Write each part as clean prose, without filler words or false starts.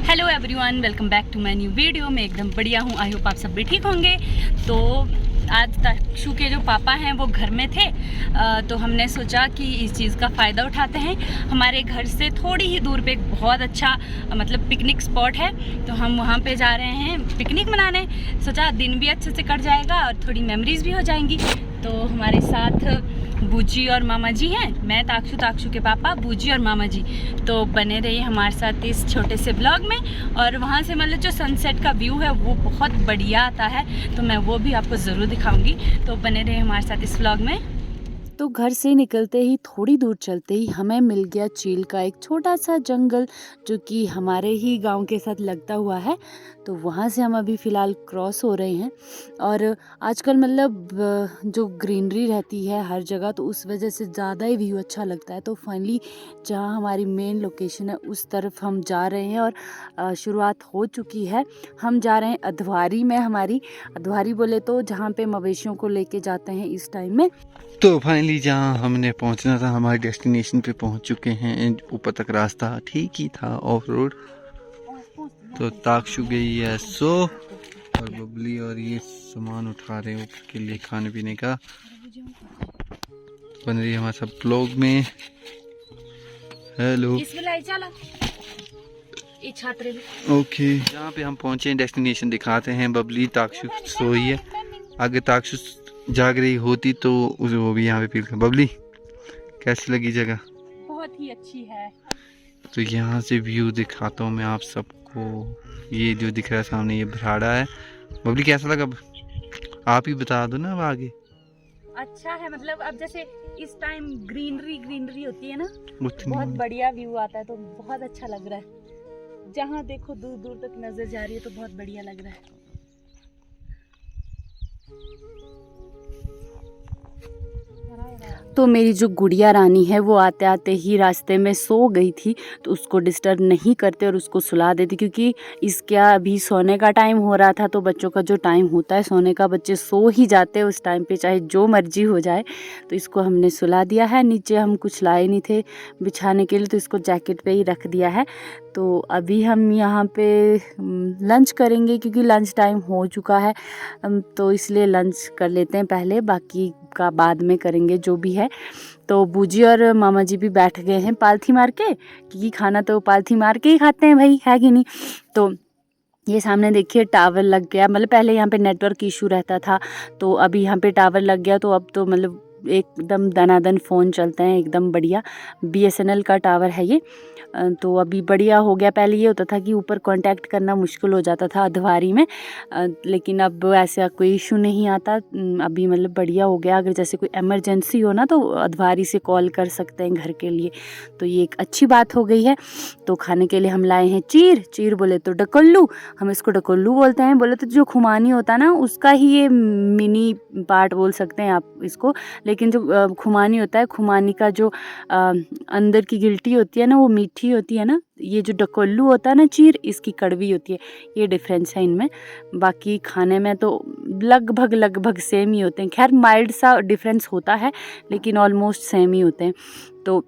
Hello everyone, welcome back to my new video. मैं एकदम बढ़िया हूँ। आई होप आप सब भी ठीक होंगे। तो आज ताक्षु के जो पापा हैं वो घर में थे, तो हमने सोचा कि इस चीज़ का फ़ायदा उठाते हैं। हमारे घर से थोड़ी ही दूर पे एक बहुत अच्छा मतलब पिकनिक स्पॉट है, तो हम वहाँ पे जा रहे हैं पिकनिक मनाने। सोचा दिन भी अच्छे से कट जाएगा और थोड़ी मेमोरीज भी हो जाएंगी। तो हमारे साथ बूजी और मामा जी हैं, मैं ताक्षु के पापा, बूजी और मामा जी। तो बने रहिए हमारे साथ इस छोटे से ब्लॉग में। और वहाँ से मतलब जो सनसेट का व्यू है वो बहुत बढ़िया आता है, तो मैं वो भी आपको ज़रूर दिखाऊंगी। तो बने रहिए हमारे साथ इस ब्लॉग में। तो घर से निकलते ही थोड़ी दूर चलते ही हमें मिल गया चील का एक छोटा सा जंगल, जो कि हमारे ही गांव के साथ लगता हुआ है। तो वहाँ से हम अभी फ़िलहाल क्रॉस हो रहे हैं। और आजकल मतलब जो ग्रीनरी रहती है हर जगह, तो उस वजह से ज़्यादा ही व्यू अच्छा लगता है। तो फाइनली जहाँ हमारी मेन लोकेशन है उस तरफ हम जा रहे हैं और शुरुआत हो चुकी है। हम जा रहे हैं अधवारी में। हमारी अधवारी बोले तो जहाँ पे मवेशियों को लेके जाते हैं इस टाइम में। तो फाइनली जहाँ हमने पहुँचना था हमारे डेस्टिनेशन पे पहुँच चुके हैं। ऊपर तक रास्ता ठीक ही था, ऑफ रोड। तो ताक्षु गई है सो, और बबली और ये सामान उठा रहे हैं ऊपर के लिए खाने पीने का। बन रही है हमारे सब ब्लॉग में। हेलो ओके, जहाँ पे हम पहुँचे डेस्टिनेशन दिखाते हैं। बबली ताक्षु सोई है, आगे ताक्षु जाग रही होती तो वो भी यहाँ पे फील कर। बबली कैसी लगी जगह? बहुत ही अच्छी है। तो यहाँ से व्यू दिखाता हूँ मैं आप सबको। ये जो दिख रहा है सामने, ये भराड़ा है। बबली कैसा लगा? आप ही बता दो ना अब आगे। अच्छा है, मतलब अब जैसे इस टाइम ग्रीनरी होती है ना, बहुत बढ़िया व्यू आता है, तो बहुत अच्छा लग रहा है। जहाँ देखो दूर दूर तक नजर जा रही है, तो बहुत बढ़िया लग रहा है। तो मेरी जो गुड़िया रानी है वो आते आते ही रास्ते में सो गई थी, तो उसको डिस्टर्ब नहीं करते और उसको सुला देती, क्योंकि इसका अभी सोने का टाइम हो रहा था। तो बच्चों का जो टाइम होता है सोने का, बच्चे सो ही जाते हैं उस टाइम पे, चाहे जो मर्जी हो जाए। तो इसको हमने सुला दिया है। नीचे हम कुछ लाए नहीं थे बिछाने के लिए, तो इसको जैकेट पे ही रख दिया है। तो अभी हम यहाँ पे लंच करेंगे, क्योंकि लंच टाइम हो चुका है। तो इसलिए लंच कर लेते हैं पहले, बाकी का बाद में करेंगे जो भी है। तो बूजी और मामा जी भी बैठ गए हैं पालथी मार के, क्योंकि खाना तो पालथी मार के ही खाते हैं भाई, है कि नहीं। तो ये सामने देखिए टावर लग गया। मतलब पहले यहाँ पे नेटवर्क इशू रहता था, तो अभी यहाँ पे टावर लग गया। तो अब तो मतलब एकदम दनादन फ़ोन चलते हैं, एकदम बढ़िया। BSNL का टावर है ये। तो अभी बढ़िया हो गया। पहले ये होता था कि ऊपर कांटेक्ट करना मुश्किल हो जाता था अधवारी में, लेकिन अब ऐसा कोई इशू नहीं आता। अभी मतलब बढ़िया हो गया। अगर जैसे कोई इमरजेंसी हो ना, तो अधवारी से कॉल कर सकते हैं घर के लिए। तो ये एक अच्छी बात हो गई है। तो खाने के लिए हम लाए हैं चीर बोले तो डकल्लू, हम इसको डकल्लू बोलते हैं। बोले तो जो खुमानी होता है ना, उसका ही ये मिनी पार्ट बोल सकते हैं आप इसको। लेकिन जो खुमानी होता है, खुमानी का जो अंदर की गिल्टी होती है ना, वो मीठी होती है ना। ये जो डकल्लू होता है ना चीर, इसकी कड़वी होती है। ये डिफरेंस है इनमें। बाकी खाने में तो लगभग सेम ही होते हैं। खैर माइल्ड सा डिफरेंस होता है, लेकिन ऑलमोस्ट सेम ही होते हैं। तो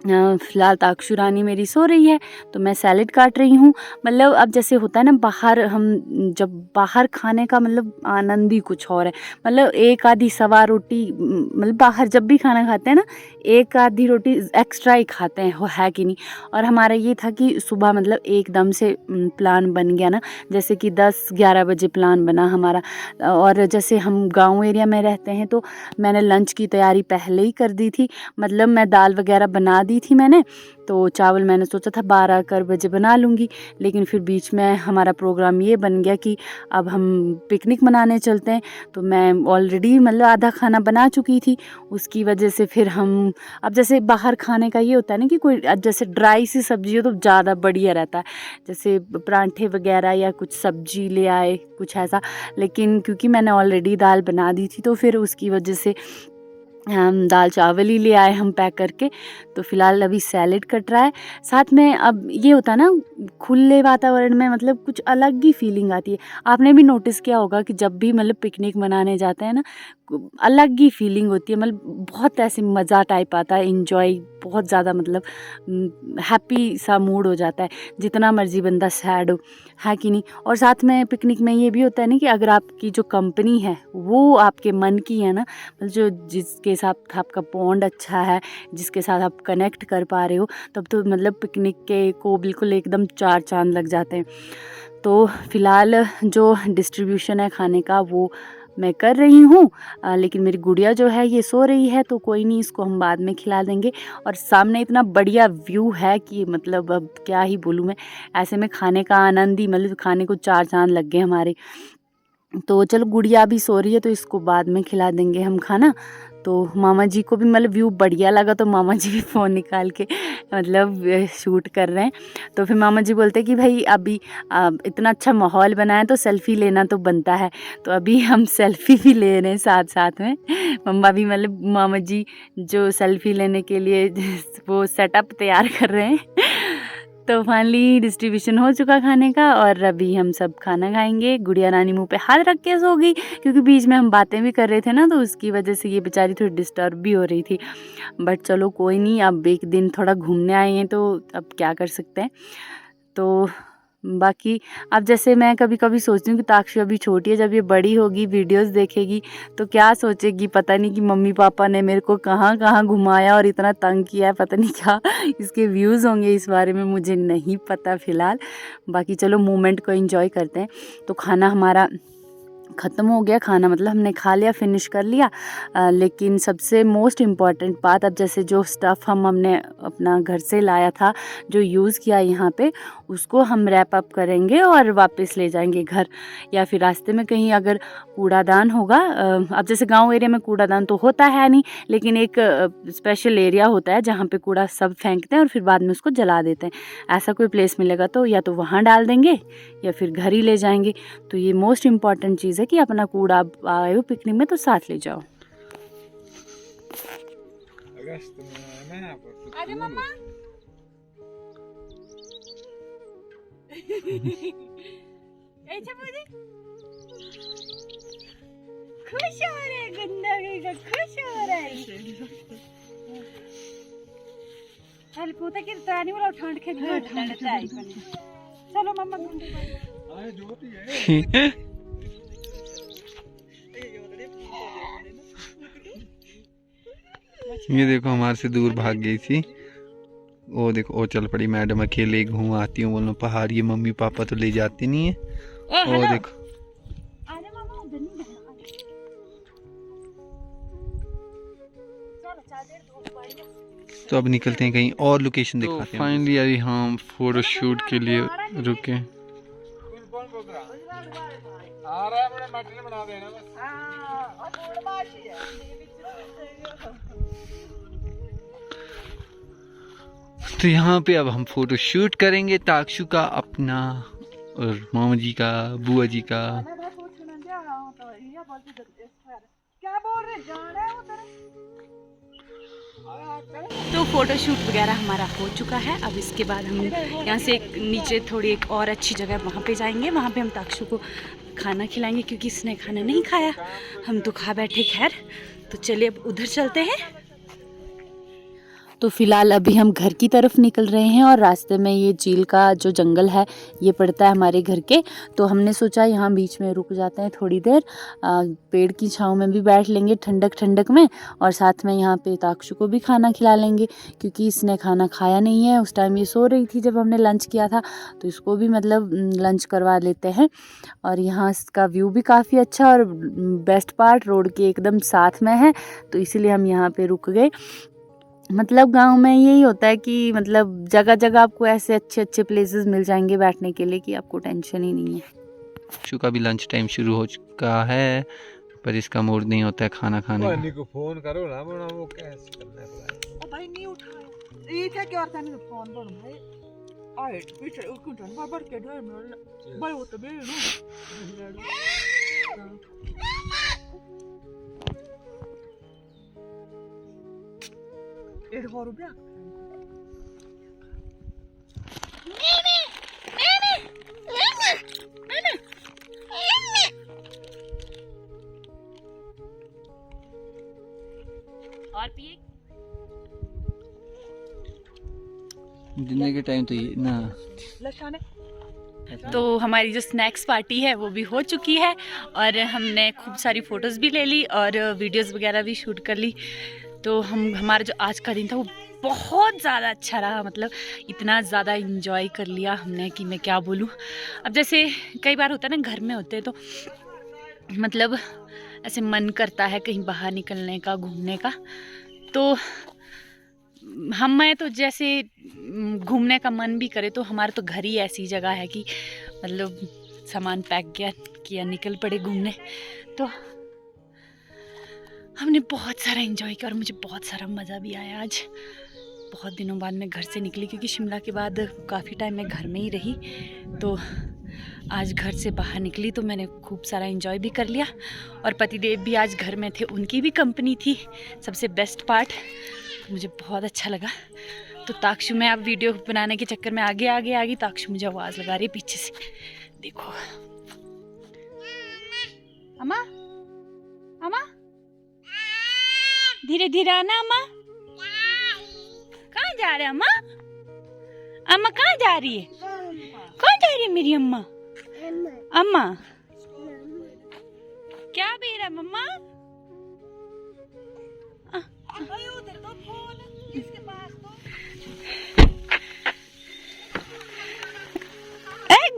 फ़िलहाल ताक्षु रानी मेरी सो रही है, तो मैं सैलेड काट रही हूँ। मतलब अब जैसे होता है ना बाहर, हम जब बाहर खाने का मतलब आनंद ही कुछ और है। मतलब एक आधी सवा रोटी, मतलब बाहर जब भी खाना खाते हैं ना, एक आधी रोटी एक्स्ट्रा ही खाते हैं, है कि नहीं। और हमारा ये था कि सुबह मतलब एकदम से प्लान बन गया ना, जैसे कि 10-11 बजे प्लान बना हमारा। और जैसे हम गाँव एरिया में रहते हैं, तो मैंने लंच की तैयारी पहले ही कर दी थी। मतलब मैं दाल वगैरह बना दी थी मैंने। तो चावल मैंने सोचा था 12 बजे बना लूँगी, लेकिन फिर बीच में हमारा प्रोग्राम ये बन गया कि अब हम पिकनिक मनाने चलते हैं। तो मैं ऑलरेडी मतलब आधा खाना बना चुकी थी, उसकी वजह से फिर हम, अब जैसे बाहर खाने का ये होता है ना कि कोई जैसे ड्राई सी सब्जी हो तो ज़्यादा बढ़िया रहता है, जैसे परांठे वगैरह या कुछ सब्जी ले आए कुछ ऐसा। लेकिन क्योंकि मैंने ऑलरेडी दाल बना दी थी, तो फिर उसकी वजह से हम दाल चावल ही ले आए हम पैक करके। तो फ़िलहाल अभी सैलेड कट रहा है। साथ में अब ये होता है ना, खुले वातावरण में मतलब कुछ अलग ही फीलिंग आती है। आपने भी नोटिस किया होगा कि जब भी मतलब पिकनिक मनाने जाते हैं ना, अलग ही फीलिंग होती है, मतलब बहुत ऐसे मज़ा टाइप आता है, इन्जॉय बहुत ज़्यादा, मतलब हैप्पी सा मूड हो जाता है, जितना मर्जी बंदा सैड हो, है कि नहीं। और साथ में पिकनिक में ये भी होता है ना कि अगर आपकी जो कंपनी है वो आपके मन की है ना, मतलब जो जिसके साथ आपका बॉन्ड अच्छा है, जिसके साथ आप कनेक्ट कर पा रहे हो, तब तो मतलब पिकनिक के को बिल्कुल एकदम चार चांद लग जाते हैं। तो फ़िलहाल जो डिस्ट्रीब्यूशन है खाने का वो मैं कर रही हूँ, लेकिन मेरी गुड़िया जो है ये सो रही है, तो कोई नहीं, इसको हम बाद में खिला देंगे। और सामने इतना बढ़िया व्यू है कि मतलब अब क्या ही बोलूँ मैं, ऐसे में खाने का आनंद ही, मतलब खाने को चार चांद लग गए हमारे। तो चलो गुड़िया भी सो रही है, तो इसको बाद में खिला देंगे हम खाना। तो मामा जी को भी मतलब व्यू बढ़िया लगा, तो मामा जी भी फ़ोन निकाल के मतलब शूट कर रहे हैं। तो फिर मामा जी बोलते हैं कि भाई अभी इतना अच्छा माहौल बना है तो सेल्फ़ी लेना तो बनता है। तो अभी हम सेल्फ़ी भी ले रहे हैं साथ साथ में। मम्मा भी मतलब मामा जी जो सेल्फ़ी लेने के लिए वो सेटअप तैयार कर रहे हैं। तो फाइनली डिस्ट्रीब्यूशन हो चुका खाने का, और अभी हम सब खाना खाएंगे। गुड़िया रानी मुंह पे हाथ रख के सो गई, क्योंकि बीच में हम बातें भी कर रहे थे ना, तो उसकी वजह से ये बेचारी थोड़ी डिस्टर्ब भी हो रही थी। बट चलो कोई नहीं, अब एक दिन थोड़ा घूमने आए हैं तो अब क्या कर सकते हैं। तो बाकी अब जैसे मैं कभी कभी सोचती हूँ कि ताक्षी अभी छोटी है, जब ये बड़ी होगी वीडियोस देखेगी तो क्या सोचेगी, पता नहीं कि मम्मी पापा ने मेरे को कहाँ कहाँ घुमाया और इतना तंग किया है, पता नहीं क्या इसके व्यूज़ होंगे, इस बारे में मुझे नहीं पता फ़िलहाल। बाकी चलो मोमेंट को एंजॉय करते हैं। तो खाना हमारा ख़त्म हो गया, खाना मतलब हमने खा लिया, फिनिश कर लिया। लेकिन सबसे मोस्ट इम्पॉर्टेंट बात, अब जैसे जो स्टफ़ हमने अपना घर से लाया था, जो यूज़ किया यहाँ पे, उसको हम रैप अप करेंगे और वापस ले जाएंगे घर, या फिर रास्ते में कहीं अगर कूड़ादान होगा। अब जैसे गांव एरिया में कूड़ादान तो होता है नहीं, लेकिन एक स्पेशल एरिया होता है जहाँ पे कूड़ा सब फेंकते हैं और फिर बाद में उसको जला देते हैं। ऐसा कोई प्लेस मिलेगा तो या तो वहाँ डाल देंगे या फिर घर ही ले जाएंगे। तो ये मोस्ट इम्पॉर्टेंट चीज़ है कि अपना कूड़ा आए हो पिकनिक में तो साथ ले जाओ। आजा मम्मा। खुश हो रहे गंदा का, खुश हो रहे चल पूता की तानी वाला ठंड के ठंड चाय बनी। चलो मम्मा आए जोती है। ये देखो हमारे से दूर भाग गई थी, वो देखो वो चल पड़ी मैडम, अकेले घूम आती हूँ, बोलो पहाड़, ये मम्मी पापा तो ले जाते नहीं है। वो देखो तो अब निकलते हैं कहीं और लोकेशन दिखाते हैं। फाइनली अभी हम फोटो शूट के लिए रुके। तो यहाँ पे अब हम फोटो शूट करेंगे, ताक्षु का अपना और मामा जी का, बुआ जी का। तो फ़ोटो शूट वगैरह हमारा हो चुका है। अब इसके बाद हम यहाँ से नीचे थोड़ी एक और अच्छी जगह वहाँ पे जाएंगे, वहाँ पे हम ताक्षु को खाना खिलाएंगे, क्योंकि इसने खाना नहीं खाया, हम तो खा बैठे। खैर तो चलिए अब उधर चलते हैं। तो फ़िलहाल अभी हम घर की तरफ निकल रहे हैं, और रास्ते में ये झील का जो जंगल है ये पड़ता है हमारे घर के। तो हमने सोचा यहाँ बीच में रुक जाते हैं थोड़ी देर, पेड़ की छांव में भी बैठ लेंगे ठंडक ठंडक में, और साथ में यहाँ पे ताक्षु को भी खाना खिला लेंगे, क्योंकि इसने खाना खाया नहीं है। उस टाइम ये सो रही थी जब हमने लंच किया था, तो इसको भी मतलब लंच करवा लेते हैं। और यहाँ का व्यू भी काफ़ी अच्छा, और बेस्ट पार्ट रोड के एकदम साथ में है, तो इसीलिए हम यहाँ पर रुक गए। मतलब गांव में यही होता है कि मतलब जगह जगह आपको ऐसे अच्छे अच्छे प्लेसेस मिल जाएंगे बैठने के लिए कि आपको टेंशन ही नहीं है। ताक्षु का भी लंच टाइम शुरू हो चुका है, पर इसका मूड नहीं होता है खाना खाने का। को फोन करो ना, वो कैसे करना है ओ भाई नहीं उठाया, ये क्या क्या करता नहीं फोन करो भाई। आए पीछे उसको टन बार के डर में भाई वो तो बे ना har du björk? और पिए डिनर के टाइम तो ये ना Lashane? तो हमारी जो स्नैक्स पार्टी है वो भी हो चुकी है और हमने खूब सारी फ़ोटोज़ भी ले ली और वीडियोस वगैरह भी शूट कर ली। तो हमारा जो आज का दिन था वो बहुत ज़्यादा अच्छा रहा, मतलब इतना ज़्यादा इंजॉय कर लिया हमने कि मैं क्या बोलूँ। अब जैसे कई बार होता है ना, घर में होते हैं तो मतलब ऐसे मन करता है कहीं बाहर निकलने का, घूमने का। तो मैं तो जैसे घूमने का मन भी करे तो हमारा तो घर ही ऐसी जगह है कि मतलब सामान पैक किया निकल पड़े घूमने। तो हमने बहुत सारा एंजॉय किया और मुझे बहुत सारा मज़ा भी आया। आज बहुत दिनों बाद मैं घर से निकली क्योंकि शिमला के बाद काफ़ी टाइम मैं घर में ही रही, तो आज घर से बाहर निकली तो मैंने खूब सारा एंजॉय भी कर लिया। और पतिदेव भी आज घर में थे, उनकी भी कंपनी थी, सबसे बेस्ट पार्ट, मुझे बहुत अच्छा लगा। तो ताक्षु मैं अब वीडियो बनाने के चक्कर में आगे ताक्षु मुझे आवाज़ लगा रही है पीछे से, देखो। अम्मा अम्मा धीरे धीरे आना। अम्मा कहाँ जा रहे हैं? अम्मा अम्मा कहाँ जा रही है? कहाँ जा रही है मेरी अम्मा? अम्मा क्या बेरा मम्मा?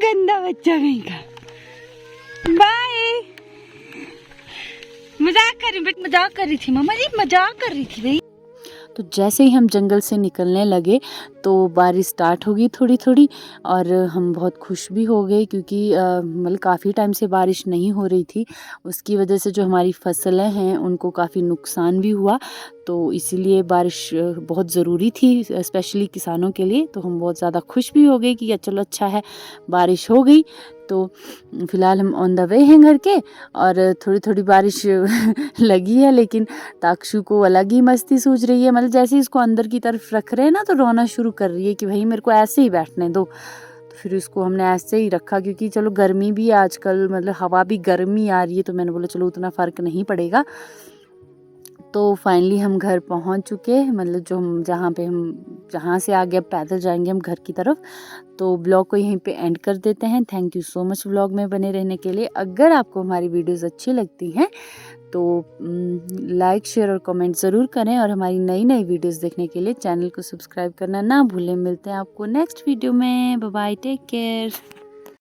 गंदा बच्चा कहीं का। बाय। मजाक कर रही थी मम्मा जी, मजाक कर रही थी भाई। तो जैसे ही हम जंगल से निकलने लगे तो बारिश स्टार्ट हो गई थोड़ी थोड़ी, और हम बहुत खुश भी हो गए क्योंकि मतलब काफ़ी टाइम से बारिश नहीं हो रही थी। उसकी वजह से जो हमारी फसलें हैं उनको काफ़ी नुकसान भी हुआ, तो इसीलिए बारिश बहुत ज़रूरी थी स्पेशली किसानों के लिए। तो हम बहुत ज़्यादा खुश भी हो गए कि चलो अच्छा है बारिश हो गई। तो फ़िलहाल हम ऑन द वे हैं घर के, और थोड़ी थोड़ी बारिश लगी है, लेकिन ताक्षु को अलग ही मस्ती सूझ रही है। मतलब जैसे ही इसको अंदर की तरफ रख रहे हैं ना तो रोना शुरू कर रही है कि भाई मेरे को ऐसे ही बैठने दो। तो फिर इसको हमने ऐसे ही रखा क्योंकि चलो गर्मी भी आजकल, मतलब हवा भी गर्मी आ रही है, तो मैंने बोला चलो उतना फ़र्क नहीं पड़ेगा। तो फाइनली हम घर पहुंच चुके, मतलब जो हम जहाँ से आगे अब पैदल जाएंगे हम घर की तरफ। तो ब्लॉग को यहीं पे एंड कर देते हैं। Thank you so much blog में बने रहने के लिए। अगर आपको हमारी वीडियोस अच्छी लगती हैं तो लाइक शेयर और कमेंट ज़रूर करें, और हमारी नई नई वीडियोस देखने के लिए चैनल को सब्सक्राइब करना ना भूलें। मिलते हैं आपको नेक्स्ट वीडियो में। Bye bye, take care.